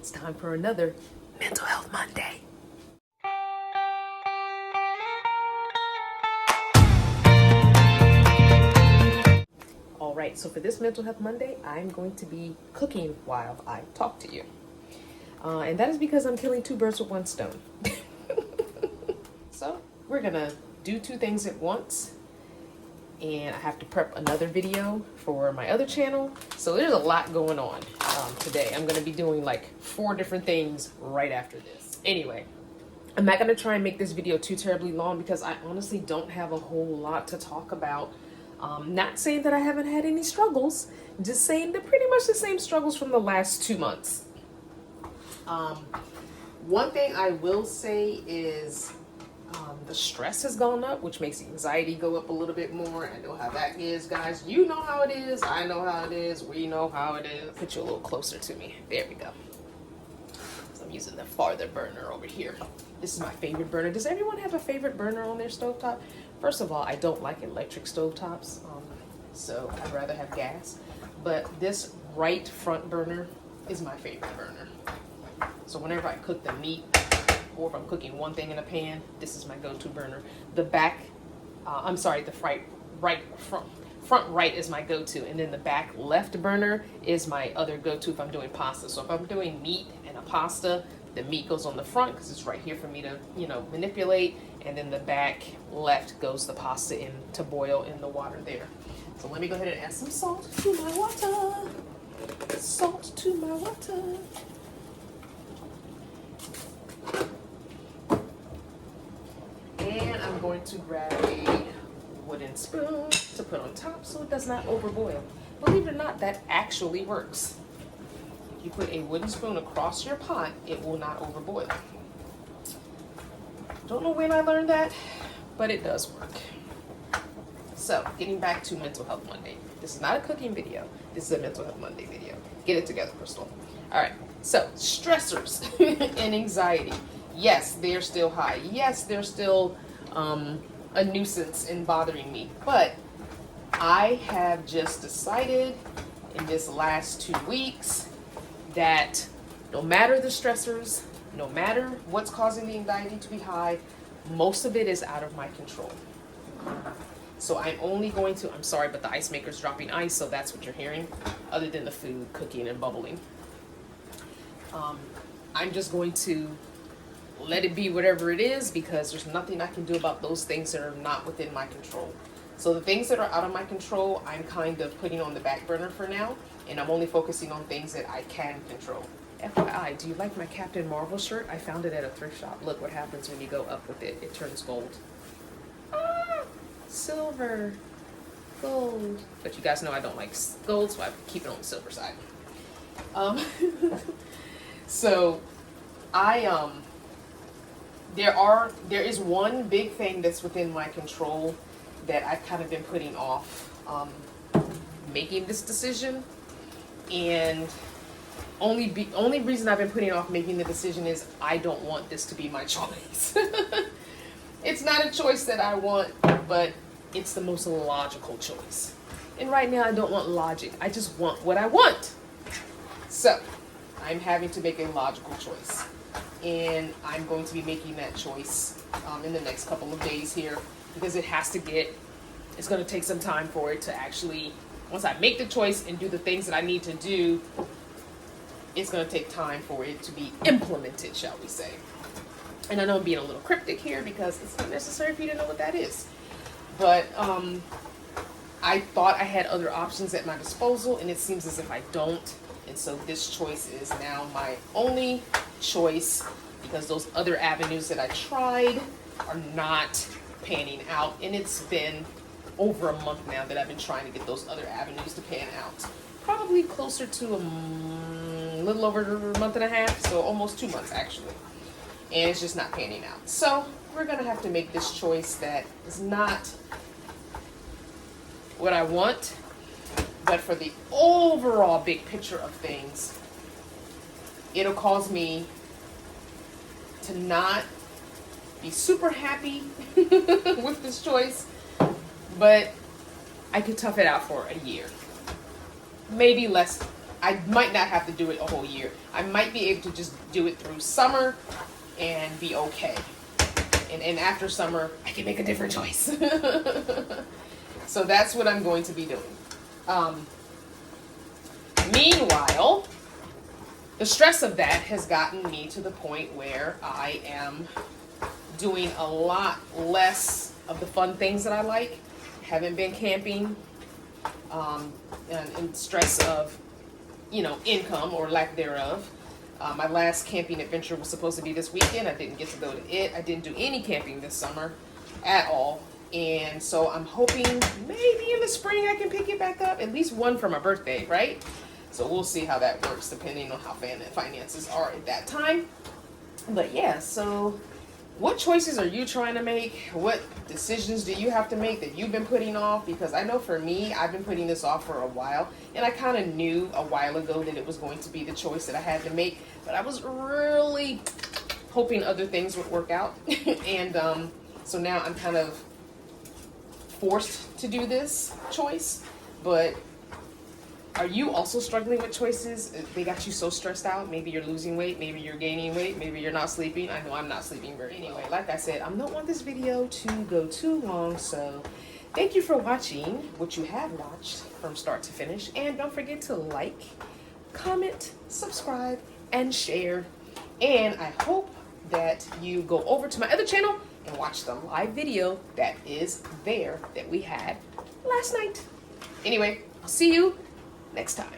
It's time for another Mental Health Monday. All right, so for this Mental Health Monday, I'm going to be cooking while I talk to you. And that is because I'm killing two birds with one stone. So we're gonna do two things at once. And I have to prep another video for my other channel. So there's a lot going on today. I'm gonna be doing like 4 different things right after this. Anyway, I'm not gonna try and make this video too terribly long because I honestly don't have a whole lot to talk about. Not saying that I haven't had any struggles, just saying they're pretty much the same struggles from the last 2 months. One thing I will say is the stress has gone up, which makes the anxiety go up a little bit more. I know how that is, guys. You know how it is. I know how it is. We know how it is. Put you a little closer to me. There we go. So I'm using the farther burner over here. This is my favorite burner. Does everyone have a favorite burner on their stovetop? First of all, I don't like electric stovetops, so I'd rather have gas. But this right front burner is my favorite burner. So whenever I cook the meat, or if I'm cooking one thing in a pan, this is my go-to burner. The back, the front right is my go-to, and then the back left burner is my other go-to if I'm doing pasta. So if I'm doing meat and a pasta, the meat goes on the front because it's right here for me to, manipulate, and then the back left goes the pasta in to boil in the water there. So let me go ahead and add some salt to my water. Salt to my water. And I'm going to grab a wooden spoon to put on top so it does not overboil. Believe it or not, that actually works. If you put a wooden spoon across your pot, it will not overboil. Don't know when I learned that, but it does work. So, getting back to Mental Health Monday. This is not a cooking video. This is a Mental Health Monday video. Get it together, Crystal. All right, so stressors and anxiety. Yes, they're still high. Yes, they're still a nuisance and bothering me. But I have just decided in this last 2 weeks that no matter the stressors, no matter what's causing the anxiety to be high, most of it is out of my control. So I'm only going to, I'm sorry, but the ice maker's dropping ice, so that's what you're hearing, other than the food cooking and bubbling. I'm just going to let it be whatever it is because there's nothing I can do about those things that are not within my control. So the things that are out of my control, I'm kind of putting on the back burner for now, and I'm only focusing on things that I can control. FYI, do you like my Captain Marvel shirt? I found it at a thrift shop. Look what happens when you go up with it. It turns gold. Ah, silver, gold. But you guys know I don't like gold, so I keep it on the silver side. So there is one big thing that's within my control that I've kind of been putting off making this decision, and only reason I've been putting off making the decision is I don't want this to be my choice. It's not a choice that I want, but it's the most logical choice. And right now I don't want logic. I just want what I want. So I'm having to make a logical choice. And I'm going to be making that choice in the next couple of days here because it's going to take some time for it to actually, once I make the choice and do the things that I need to do, it's going to take time for it to be implemented, shall we say. And I know I'm being a little cryptic here because it's not necessary for you to know what that is. But I thought I had other options at my disposal, and it seems as if I don't. And so this choice is now my only choice because those other avenues that I tried are not panning out. And it's been over a month now that I've been trying to get those other avenues to pan out. Probably closer to a little over a month and a half, so almost 2 months actually. And it's just not panning out. So we're gonna have to make this choice that is not what I want, but for the overall big picture of things, it'll cause me to not be super happy with this choice, but I could tough it out for a year. Maybe less I might not have to do it a whole year. I might be able to just do it through summer and be okay. And after summer, I can make a different choice. So that's what I'm going to be doing. Meanwhile, the stress of that has gotten me to the point where I am doing a lot less of the fun things that I like. Haven't been camping, and stress of, income or lack thereof. My last camping adventure was supposed to be this weekend. I didn't get to go to it. I didn't do any camping this summer at all. And so I'm hoping maybe in the spring I can pick it back up. At least one for my birthday, right? So we'll see how that works depending on how finances are at that time. But yeah, so what choices are you trying to make? What decisions do you have to make that you've been putting off? Because I know for me, I've been putting this off for a while. And I kind of knew a while ago that it was going to be the choice that I had to make. But I was really hoping other things would work out. And so now I'm kind of forced to do this choice. But are you also struggling with choices? They got you so stressed out. Maybe you're losing weight. Maybe you're gaining weight. Maybe you're not sleeping. I know I'm not sleeping very well. Anyway, like I said, I don't want this video to go too long. So thank you for watching what you have watched from start to finish. And don't forget to like, comment, subscribe, and share. And I hope that you go over to my other channel and watch the live video that is there that we had last night. Anyway, I'll see you next time.